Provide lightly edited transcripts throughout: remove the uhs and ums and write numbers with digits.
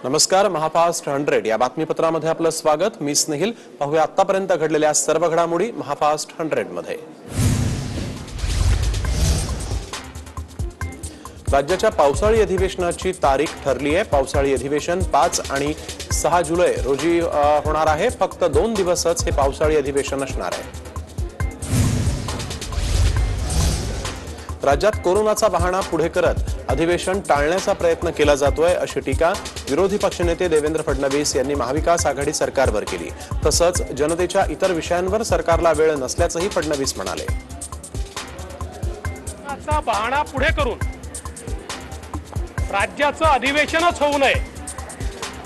नमस्कार, महाफास्ट 100 या बातमीपत्रामध्ये आपलं स्वागत। मी स्नेहिल। पाहूया आतापर्यंत घडलेल्या सर्व घडामोडी महाफास्ट 100 मध्ये। राज्याच्या पावसाळी अधिवेशनाची तारीख ठरली आहे। पावसाळी अधिवेशन 5 आणि 6 जुलै रोजी होणार आहे। फक्त 2 दिवसच हे पावसाळी अधिवेशन असणार आहे। राज्यात कोरोनाचा बहाणा पुढे करत अधिवेशन टाळण्याचा प्रयत्न केला जातोय अशी टीका विरोधी पक्षनेते देवेंद्र फडणवीस यांनी महाविकास आघाडी सरकारवर केली। तसंच जनतेच्या इतर विषयांवर सरकारला वेळ नसल्याचंही फडणवीस म्हणाले। कोरोनाचा बहाणा पुढे करून राज्याचं अधिवेशनच होऊ नये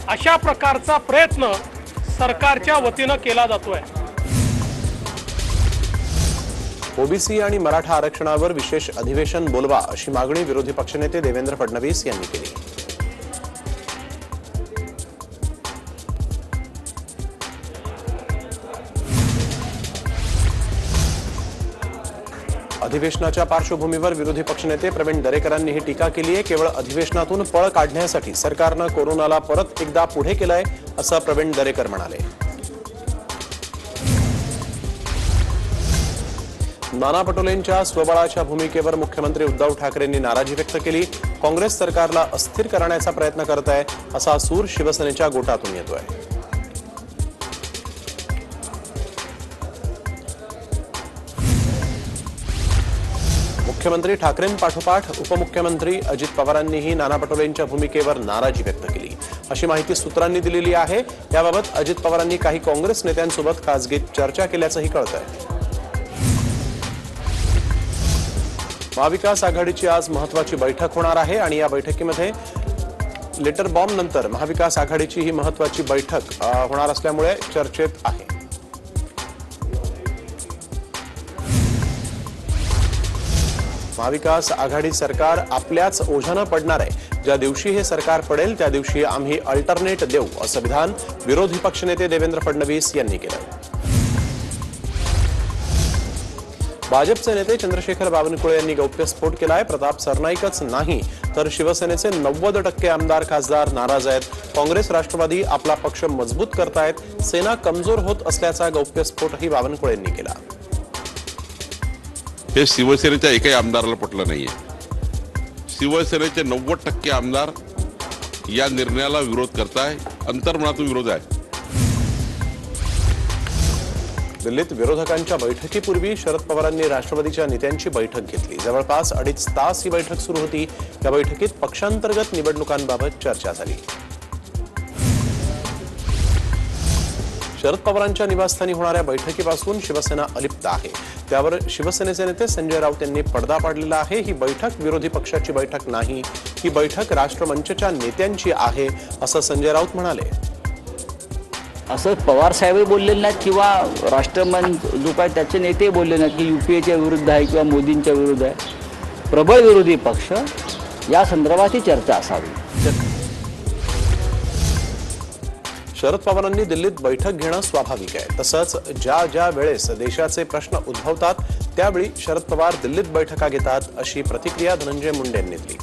अशा प्रकारचा प्रयत्न सरकारच्या वतीनं केला जातोय। ओबीसी आणि मराठा आरक्षणावर विशेष अधिवेशन बोलवा अशी मागणी विरोधी पक्षनेते देवेंद्र फडणवीस यांनी केली। अधिवेशनाच्या पार्श्वभूमीवर विरोधी पक्षनेते प्रवीण दरेकरांनी ही टीका केली आहे। केवळ अधिवेशनातून पळ काढण्यासाठी सरकारनं कोरोनाला परत एकदा पुढे केलंय असं प्रवीण दरेकर म्हणाले। नाना पटोलेंच्या स्वबळाच्या भूमिकेवर मुख्यमंत्री उद्धव ठाकरेंनी नाराजी व्यक्त केली। काँग्रेस सरकारला अस्थिर करण्याचा प्रयत्न करत आहे असा सूर शिवसेनेच्या गोटातून येतोय। मुख्यमंत्री ठाकरेंपाठोपाठ उपमुख्यमंत्री अजित पवारांनीही नाना पटोलेंच्या भूमिकेवर नाराजी व्यक्त केली अशी माहिती सूत्रांनी दिलेली आहे। याबाबत अजित पवारांनी काही काँग्रेस नेत्यांसोबत खासगीत चर्चा केल्याचंही कळतंय। महाविकास आघाडीची आज महत्त्वाची बैठक होणार आहे आणि या बैठकीमध्ये लेटर बॉम्ब नंतर महाविकास आघाडीची ही महत्त्वाची बैठक होणार असल्यामुळे चर्चेत आहे। महाविकास आघाडी सरकार आपल्याच ओझानं पडणार आहे। ज्या दिवशी हे सरकार पडेल त्या दिवशी आम्ही अल्टरनेट देऊ असं विधान विरोधी पक्षनेते देवेंद्र फडणवीस यांनी केलं। भाजपचे नेते चंद्रशेखर बावनकुळे यांनी गौप्यस्फोट केलाय। प्रताप सरनाईकच नाही तर शिवसेनेचे 90% आमदार खासदार नाराज आहेत। काँग्रेस राष्ट्रवादी आपला पक्ष मजबूत करतायत। सेना कमजोर होत असल्याचा गौप्यस्फोटही बावनकुळे यांनी केला। हे शिवसेनेच्या एकाही आमदाराला पटलं नाहीये। शिवसेनेचे 90% आमदार या निर्णयाला विरोध करताय, अंतर्मनातून विरोध आहे। दिल्लीत विरोधकांच्या बैठकीपूर्वी शरद पवारांनी राष्ट्रवादीच्या नेत्यांची बैठक घेतली। जवळपास 2.5 तास ही बैठक सुरू होती। या बैठकीत पक्षांतर्गत निवडणुकांबाबत चर्चा झाली। शरद पवारांच्या निवासस्थानी होणाऱ्या बैठकीपासून शिवसेना अलिप्त आहे। त्यावर शिवसेनेचे नेते संजय राऊत यांनी पडदा पाडलेला आहे। ही बैठक विरोधी पक्षाची बैठक नाही, ही बैठक राष्ट्रमंचच्या नेत्यांची आहे असं संजय राऊत म्हणाले। असं पवार साहेबही बोललेले नाहीत किंवा राष्ट्रमंच जो काय त्याचे नेते बोलले नाहीत की यूपीएच्या विरुद्ध आहे किंवा मोदींच्या विरुद्ध आहे। प्रबळ विरोधी पक्ष या संदर्भात ही चर्चा असावी। शरद पवारांनी दिल्लीत बैठक घेणं स्वाभाविक आहे। तसंच ज्या वेळेस देशाचे प्रश्न उद्भवतात त्यावेळी शरद पवार दिल्लीत बैठका घेतात अशी प्रतिक्रिया धनंजय मुंडे यांनी दिली।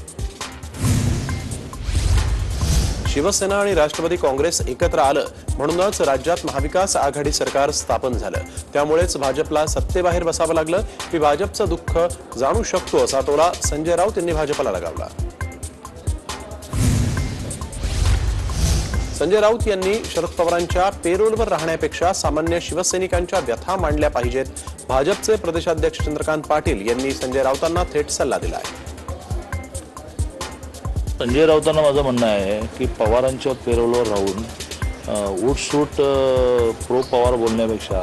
शिवसेना आणि राष्ट्रवादी काँग्रेस एकत्र आलं म्हणूनच राज्यात महाविकास आघाडी सरकार स्थापन झालं। त्यामुळेच भाजपला सत्तेबाहेर बसावं लागलं। मी भाजपचं दुःख जाणू शकतो असा टोला संजय राऊत यांनी भाजपला लगावला। संजय राऊत यांनी शरद पवारांच्या पेरोलवर राहण्यापेक्षा सामान्य शिवसैनिकांच्या व्यथा मांडल्या पाहिजेत। भाजपचे प्रदेशाध्यक्ष चंद्रकांत पाटील यांनी संजय राऊतांना थेट सल्ला दिला आहे। संजय राऊतांना माझं म्हणणं आहे की पवारांच्या पेरोलवर राहून उठसूट प्रो पवार बोलण्यापेक्षा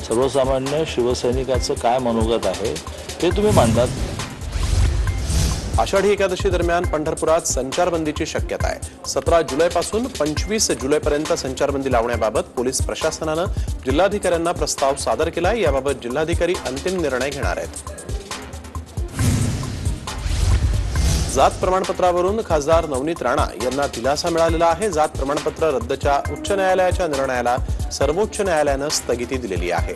सर्वसामान्य शिवसैनिकाचं काय मनोगत आहे ते तुम्ही मांडतात। आषाढी एकादशी दरम्यान पंढरपुरात संचारबंदीची शक्यता आहे। 17 जुलैपासून 25 जुलैपर्यंत संचारबंदी लावण्याबाबत पोलीस प्रशासनानं जिल्हाधिकाऱ्यांना प्रस्ताव सादर केलाय। याबाबत जिल्हाधिकारी अंतिम निर्णय घेणार आहेत। जात प्रमाणपत्रावरून खासदार नवनीत राणा यांना दिलासा मिळालेला आहे। जात प्रमाणपत्र रद्दच्या उच्च न्यायालयाच्या निर्णयाला सर्वोच्च न्यायालयानं स्थगिती दिलेली आहे।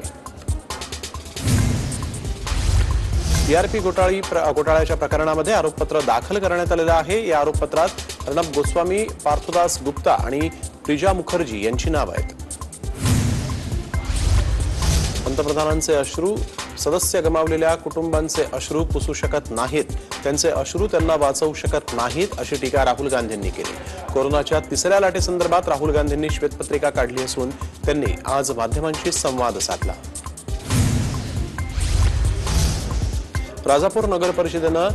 टीआरपी घोटाळ्याच्या प्रकरणामध्ये आरोपपत्र दाखल करण्यात आलेलं आहे। या आरोपपत्रात अर्णब गोस्वामी, पार्थदास गुप्ता आणि प्रिजा मुखर्जी यांची नावं आहेत. पंतप्रधानांचे अश्रू सदस्य गमावलेल्या कुटुंबांचे अश्रू पुसू शकत नाहीत, त्यांचे अश्रू त्यांना वाचवू शकत नाहीत, अशी टीका राहुल गांधींनी केली. कोरोनाच्या तिसऱ्या लाटेसंदर्भात राहुल गांधींनी श्वेतपत्रिका काढली असून त्यांनी आज माध्यमांशी संवाद साधला. राजापूर नगर परिषदेनं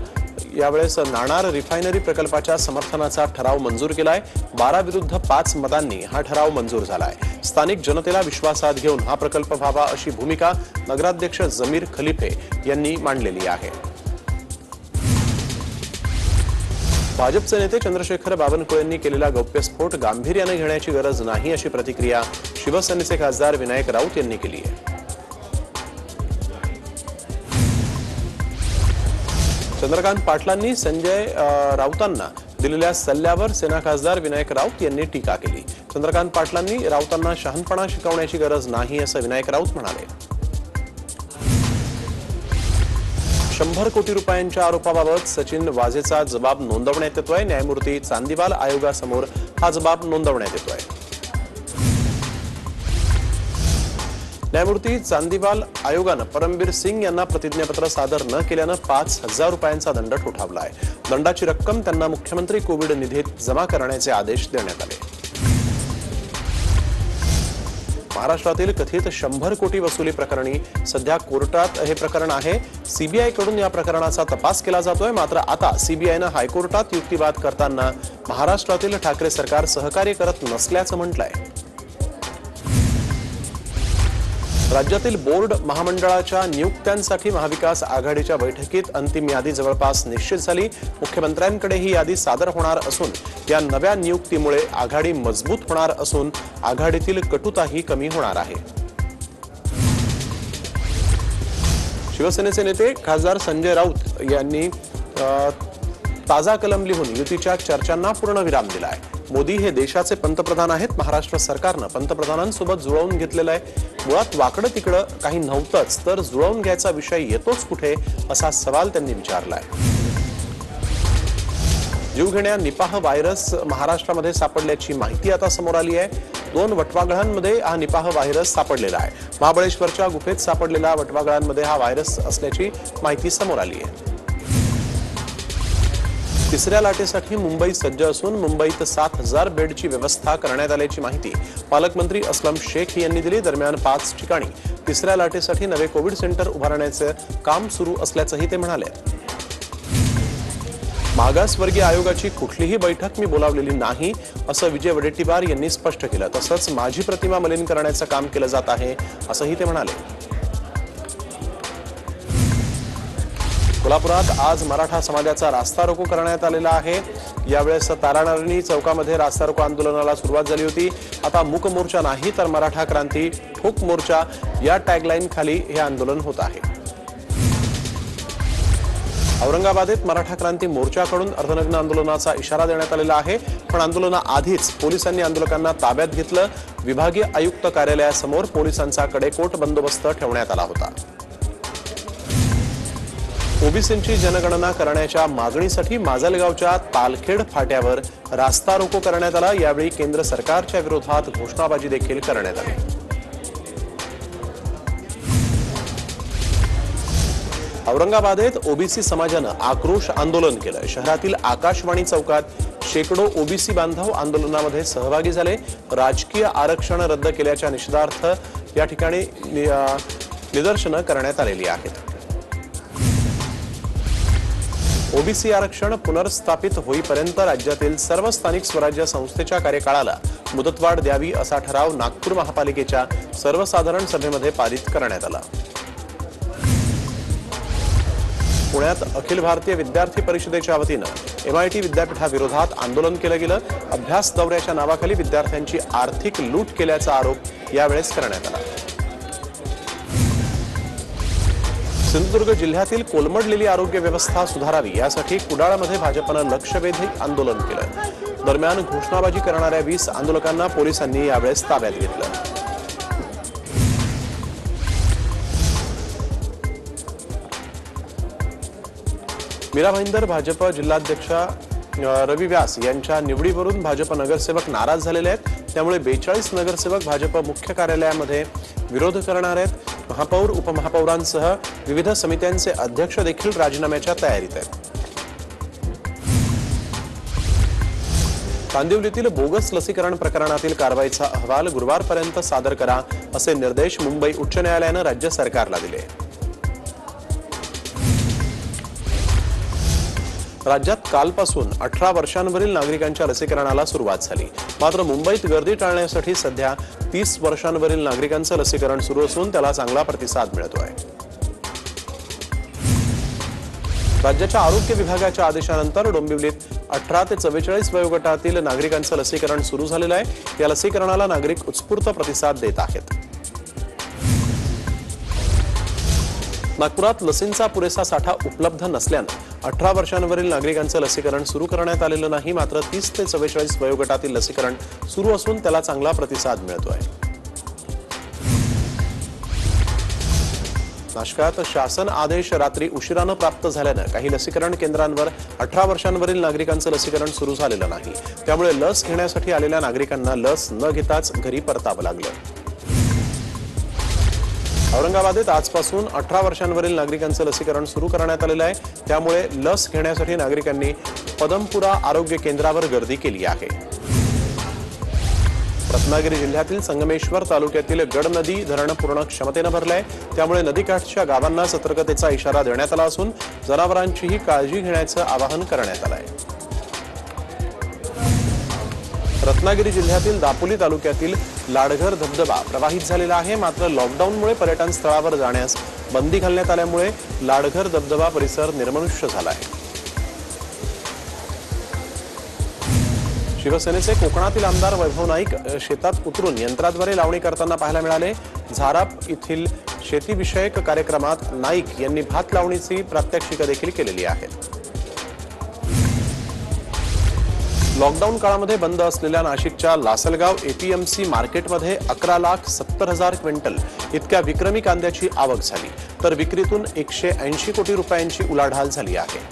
यावेळेस नाणार रिफायनरी प्रकल्पाच्या समर्थनाचा ठराव मंजूर केलाय. 12 विरुद्ध 5 मतांनी हा ठराव मंजूर झालाय. स्थानिक जनतेला विश्वासात घेऊन हा प्रकल्प व्हावा अशी भूमिका नगराध्यक्ष जमीर खलिफे यांनी मांडलेली आहे. भाजपचे नेते चंद्रशेखर बावनकुळे यांनी केलेला गौप्यस्फोट गांभीर्याने घेण्याची गरज नाही, अशी प्रतिक्रिया शिवसेनेचे खासदार विनायक राऊत यांनी केली आहे. चंद्रकांत पाटलांनी संजय राऊतांना दिलेल्या सल्ल्यावर सेना खासदार विनायक राऊत यांनी टीका केली. चंद्रकांत पाटलांनी राऊतांना शहाणपणा शिकवण्याची गरज नाही, असं विनायक राऊत म्हणाले. 100 कोटी रुपयांच्या आरोपाबाबत सचिन वाझेचा जबाब नोंदवण्यात येतोय. न्यायमूर्ती चांदीवाल आयोगासमोर हा जबाब नोंदवण्यात येतोय. न्यायमूर्ती चांदीवाल आयोगानं परमबीर सिंग यांना प्रतिज्ञापत्र सादर न केल्यानं 5,000 रुपयांचा दंड ठोठावला आहे. दंडाची रक्कम त्यांना मुख्यमंत्री कोविड निधीत जमा करण्याचे आदेश देण्यात आले. महाराष्ट्रातील कथित 100 कोटी वसुली प्रकरणी सध्या कोर्टात हे प्रकरण आहे. सीबीआय कडून या प्रकरणाचा तपास केला जातोय. मात्र आता सीबीआयनं हायकोर्टात युक्तिवाद करताना महाराष्ट्रातील ठाकरे सरकार सहकार्य करत नसल्याचं म्हटलंय. राज्यातील बोर्ड महामंडळाच्या नियुक्त्यांसाठी महाविकास आघाडीच्या बैठकीत अंतिम यादी जवळपास निश्चित झाली. मुख्यमंत्र्यांकडे ही यादी सादर होणार असून या नव्या नियुक्तीमुळे आघाडी मजबूत होणार असून आघाडीतील कटुताही कमी होणार आहे. शिवसेनेचे नेते खासदार संजय राऊत यांनी ताजा कलम लिहून युतीच्या चर्चांना पूर्णविराम दिला आहे. मोदी हे देशाचे पंतप्रधान आहेत. महाराष्ट्र सरकारनं पंतप्रधानांसोबत जुळवून घेतलेलं आहे. मुळात वाकडं तिकडं काही नव्हतंच, तर जुळवून घ्यायचा विषय येतोच कुठे, असा सवाल त्यांनी विचारलाय. जीवघेण्या निपाह व्हायरस महाराष्ट्रामध्ये सापडल्याची माहिती आता समोर आली आहे. 2 वटवाघळांमध्ये हा निपाह व्हायरस सापडलेला आहे. महाबळेश्वरच्या गुफेत सापडलेल्या वटवाघळांमध्ये हा व्हायरस असल्याची माहिती समोर आली आहे. तिसऱ्या लाटेसाठी मुंबई सज्ज असून मुंबईत 7,000 बेडची व्यवस्था करण्यात आल्याची माहिती पालकमंत्री अस्लम शेख यांनी दिली. दरम्यान 5 ठिकाणी तिसऱ्या लाटेसाठी नवे कोविड सेंटर उभारण्याचे काम सुरू असल्याचंही ते म्हणाले. मागासवर्गीय आयोगाची कुठलीही बैठक मी बोलावलेली नाही, असं विजय वडेट्टीवार यांनी स्पष्ट केलं. तसंच माझी प्रतिमा मलिन करण्याचं काम केलं जात आहे, असंही ते म्हणाले. कोल्हापुरात आज मराठा समाजाचा रास्ता रोको करण्यात आलेला आहे. यावेळेस तारानारणी चौकामध्ये रास्ता रोको आंदोलनाला सुरुवात झाली होती. आता मूक मोर्चा नाही तर मराठा क्रांती ठोक मोर्चा या टॅगलाईन खाली हे आंदोलन होत आहे. औरंगाबादेत मराठा क्रांती मोर्चाकडून अर्धनग्न आंदोलनाचा इशारा देण्यात आलेला आहे. पण आंदोलनाआधीच पोलिसांनी आंदोलकांना ताब्यात घेतलं. विभागीय आयुक्त कार्यालयासमोर पोलिसांचा कडेकोट बंदोबस्त ठेवण्यात आला होता. ओबीसींची जनगणना करण्याच्या मागणीसाठी माजलगावच्या तालखेड फाट्यावर रास्ता रोको करण्यात आला. यावेळी केंद्र सरकारच्या विरोधात घोषणाबाजी देखील करण्यात आली. औरंगाबादेत ओबीसी समाजानं आक्रोश आंदोलन केलं. शहरातील आकाशवाणी चौकात शेकडो ओबीसी बांधव आंदोलनामध्ये सहभागी झाले. राजकीय आरक्षण रद्द केल्याच्या निषेधार्थ या ठिकाणी निदर्शनं करण्यात आलेली आहेत. ओबीसी आरक्षण पुनर्स्थापित होईपर्यंत राज्यातील सर्व स्थानिक स्वराज्य संस्थेच्या कार्यकाळाला मुदतवाढ द्यावी, असा ठराव नागपूर महापालिकेच्या सर्वसाधारण सभेमध्ये पारित करण्यात आला. पुण्यात अखिल भारतीय विद्यार्थी परिषदेच्या वतीनं MIT विद्यापीठाविरोधात आंदोलन केलं गेलं. अभ्यास दौऱ्याच्या नावाखाली विद्यार्थ्यांची आर्थिक लूट केल्याचा आरोप यावेळेस करण्यात आला. सिंधुदुर्ग जिल्ह्यातील कोलमडलेली आरोग्य व्यवस्था सुधारावी यासाठी कुडाळमध्ये भाजपनं लक्षवेधी आंदोलन केलं. दरम्यान घोषणाबाजी करणाऱ्या 20 आंदोलकांना पोलिसांनी यावेळेस ताब्यात घेतलं. मीरा भाईंदर भाजप जिल्हाध्यक्षा रवी व्यास यांच्या निवडीवरून भाजप नगरसेवक नाराज झालेले आहेत। त्यामुळे 42 नगरसेवक भाजप मुख्य कार्यालयामध्ये विरोध करणार आहेत। महापौर उपमहापौरांसह विविध समित्यांचे अध्यक्ष देखील राजीनाम्याच्या तयारीत आहेत। कांदिवलीतील बोगस लसीकरण प्रकरणातील कारवाईचा अहवाल गुरुवारपर्यंत सादर करा असे निर्देश मुंबई उच्च न्यायालयानं राज्य सरकारला दिले। राज्यात कालपासून 18 वर्षांवरील नागरिकांच्या लसीकरणाला सुरुवात झाली। मात्र मुंबईत गर्दी टाळण्यासाठी सध्या 30 वर्षांवरील नागरिकांचं लसीकरण सुरू असून त्याला चांगला प्रतिसाद मिळतोय। राज्याच्या आरोग्य विभागाच्या आदेशानंतर डोंबिवलीत 18 ते 44 वयोगटातील नागरिकांचं लसीकरण सुरू झालेलं आहे। या लसीकरणाला नागरिक उत्स्फूर्त प्रतिसाद देत आहेत। नागपुरात लसींचा पुरेसा साठा उपलब्ध नसल्यानं 18 वर्षांवरील नागरिकांचं लसीकरण सुरू करण्यात आलेलं नाही। मात्र 30 ते 44 वयोगटातील लसीकरण सुरू असून त्याला चांगला प्रतिसाद मिळतोय। नाशकात शासन आदेश रात्री उशिरानं प्राप्त झाल्यानं काही लसीकरण केंद्रांवर 18 वर्षांवरील नागरिकांचं लसीकरण सुरू झालेलं नाही। त्यामुळे लस घेण्यासाठी आलेल्या नागरिकांना लस न घेताच घरी परतावं लागलं। औरंगाबादेत आजपासून 18 वर्षांवरील नागरिकांचं लसीकरण सुरू करण्यात आलेलं आहे। त्यामुळे लस घेण्यासाठी नागरिकांनी पदमपुरा आरोग्य केंद्रावर गर्दी केली आहे। रत्नागिरी जिल्ह्यातील संगमेश्वर तालुक्यातील गडनदी धरण पूर्ण क्षमतेनं भरलंय। त्यामुळे नदीकाठच्या गावांना सतर्कतेचा इशारा देण्यात आला असून जनावरांचीही काळजी घेण्याचं आवाहन करण्यात आलंय। रत्नागिरी जिल्ह्यातील दापोली तालुक्यातील लाडघर धबधबा प्रवाहित झालेला आहे। मात्र लॉकडाऊनमुळे पर्यटन स्थळावर जाण्यास बंदी घालण्यात आल्यामुळे लाडघर धबधबा परिसर निर्मनुष्य झाला आहे। शिवसेनेचे कोकणातील आमदार वैभव नाईक शेतात उतरून यंत्राद्वारे लावणी करताना पाहायला मिळाले। झाराप येथील शेतीविषयक कार्यक्रमात नाईक यांनी भात लावणीची प्रात्यक्षिकं देखील केलेली आहेत। लॉकडाऊन काळामध्ये बंद असलेल्या नाशिकच्या लासलगाव एपीएमसी मार्केटमध्ये 11,70,000 क्विंटल इतक्या विक्रमी कांद्याची आवक झाली, तर विक्रीतून 180 कोटी रुपयांची उलाढाल झाली आहे।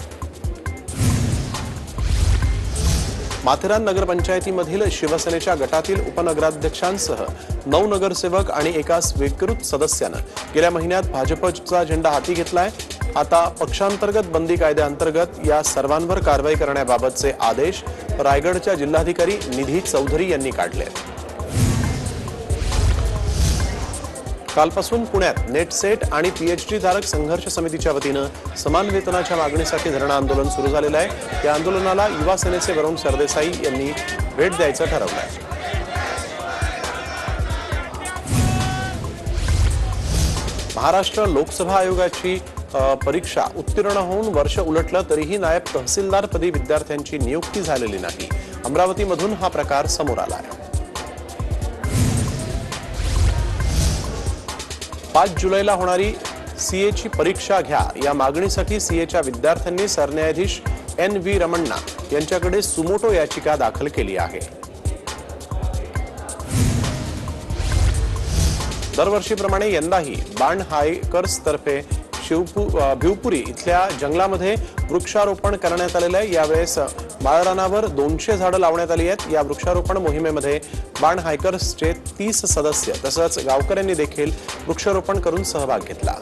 माथेरान नगरपंचायतीमधील शिवसेनेच्या गटातील उपनगराध्यक्षांसह 9 नगरसेवक आणि एका स्वीकृत सदस्यानं गेल्या महिन्यात भाजपचा झेंडा हाती घेतलाय। आता पक्षांतर्गत बंदी कायद्याअंतर्गत या सर्वांवर कारवाई करण्याबाबतचे आदेश रायगडच्या जिल्हाधिकारी निधी चौधरी यांनी काढले। कालपासून पुण्यात नेट सेट आणि पीएचडी धारक संघर्ष समितीच्या वतीनं समान वेतनाच्या मागणीसाठी धरणं आंदोलन सुरू झालेलं आहे। या आंदोलनाला युवा सेनेचे वरुण सरदेसाई यांनी भेट द्यायचं ठरवलं आहे। महाराष्ट्र लोकसभा आयोगाची परीक्षा उत्तीर्ण होऊन वर्ष उलटलं तरीही नायब तहसीलदारपदी विद्यार्थ्यांची नियुक्ती झालेली नाही। अमरावतीमधून हा प्रकार समोर आला आहे। 5 जुलैला होणारी सीएची परीक्षा घ्या या मागणीसाठी सीएच्या विद्यार्थ्यांनी सरन्यायाधीश NV रमण्णा यांच्याकडे सुमोटो याचिका दाखल केली आहे। दरवर्षीप्रमाणे यंदाही बाण हायकर्स तर्फे भिवपुरी इथल्या जंगलामध्ये वृक्षारोपण करण्यात आलेलं आहे। यावेळेस बाळरानावर 200 झाडं लावण्यात आली आहेत। या वृक्षारोपण मोहिमेमध्ये बाण हायकर्सचे 30 सदस्य तसंच गावकऱ्यांनी देखील वृक्षारोपण करून सहभाग घेतला।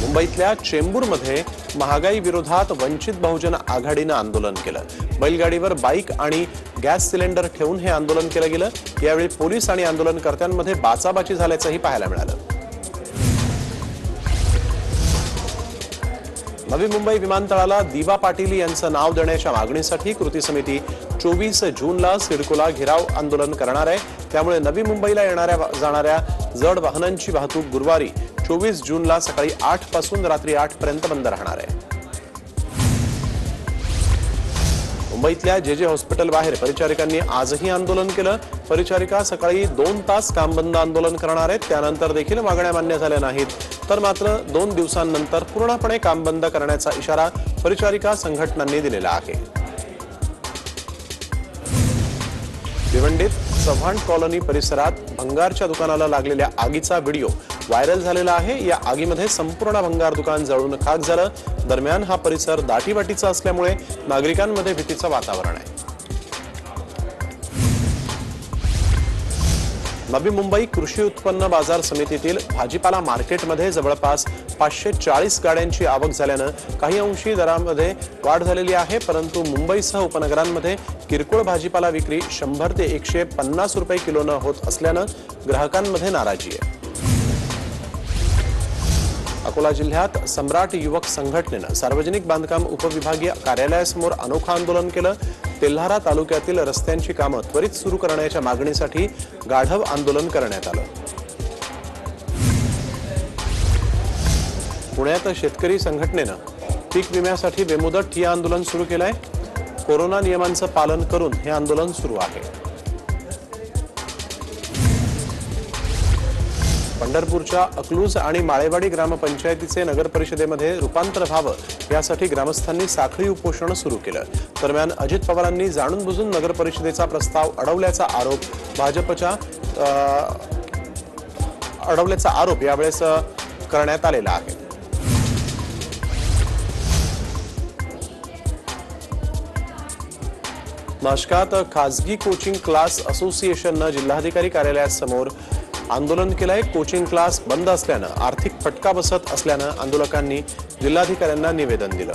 मुंबईतल्या चेंबूरमध्ये महागाई विरोधात वंचित बहुजन आघाडीनं आंदोलन केलं। बैलगाडीवर बाईक आणि गॅस सिलेंडर ठेवून हे आंदोलन केलं गेलं। यावेळी पोलीस आणि आंदोलनकर्त्यांमध्ये बाचाबाची झाल्याचंही पाहायला मिळालं। नवी मुंबई विमानतळाला दिवा पाटील यांचं नाव देण्याच्या मागणीसाठी कृती समिती 24 जूनला सिडकोला घेराव आंदोलन करणार आहे। त्यामुळे नवी मुंबईला जाणाऱ्या जड वाहनांची वाहतूक गुरुवारी 24 जूनला सकाळी 8 पासून रात्री 8 पर्यंत बंद राहणार आहे। मुंबईतल्या JJ हॉस्पिटल बाहेर परिचारिकांनी आजही आंदोलन केलं। परिचारिका सकाळी 2 तास काम बंद आंदोलन करणार आहेत। त्यानंतर देखील मागण्या मान्य झाल्या नाहीत, तर मात्र 2 दिवसांनंतर पूर्णपणे काम बंद करण्याचा इशारा परिचारिका संघटनांनी दिलेला आहे। भिवंडीत चव्हाण कॉलनी परिसरात भंगारच्या दुकानाला लागलेल्या आगीचा व्हिडिओ व्हायरल झालेला आहे। या आगीमध्ये संपूर्ण भंगार दुकान जळून खाक झालं। दरम्यान हा परिसर दाटीवाटीचा असल्यामुळे नागरिकांमध्ये भीतीचं वातावरण आहे। नवी मुंबई कृषी उत्पन्न बाजार समितीतील भाजीपाला मार्केटमध्ये जवळपास 540 गाड्यांची आवक झाल्यानं काही अंशी दरामध्ये वाढ झालेली आहे, परंतु मुंबईसह उपनगरांमध्ये किरकोळ भाजीपाला विक्री 100 ते 150 रुपये किलोनं होत असल्यानं ग्राहकांमध्ये नाराजी आहे। अकोला जिल्ह्यात सम्राट युवक संघटनेनं सार्वजनिक बांधकाम उपविभागीय कार्यालयासमोर अनोखं आंदोलन केलं। तेल्हारा तालुक्यातील रस्त्यांची कामं त्वरित सुरू करण्याच्या मागणीसाठी गाढव आंदोलन करण्यात आलं। पुण्यात शेतकरी संघटनेनं पीक विम्यासाठी बेमुदत ठिय्या आंदोलन सुरू केलंय। कोरोना नियमांचं पालन करून हे आंदोलन सुरू आहे। पंढरपूरच्या अकलूज आणि माळेवाडी ग्रामपंचायतीचे नगर परिषदेमध्ये रूपांतर व्हावं यासाठी ग्रामस्थांनी साखळी उपोषण सुरू केलं। दरम्यान अजित पवारांनी जाणून बुजून नगर परिषदेचा प्रस्ताव अडवल्याचा आरोप यावेळेस करण्यात आलेला आहे। नाशकात खासगी कोचिंग क्लास असोसिएशननं जिल्हाधिकारी कार्यालयासमोर आंदोलन केलंय। कोचिंग क्लास बंद असल्यानं आर्थिक फटका बसत असल्यानं आंदोलकांनी जिल्हाधिकाऱ्यांना निवेदन दिलं।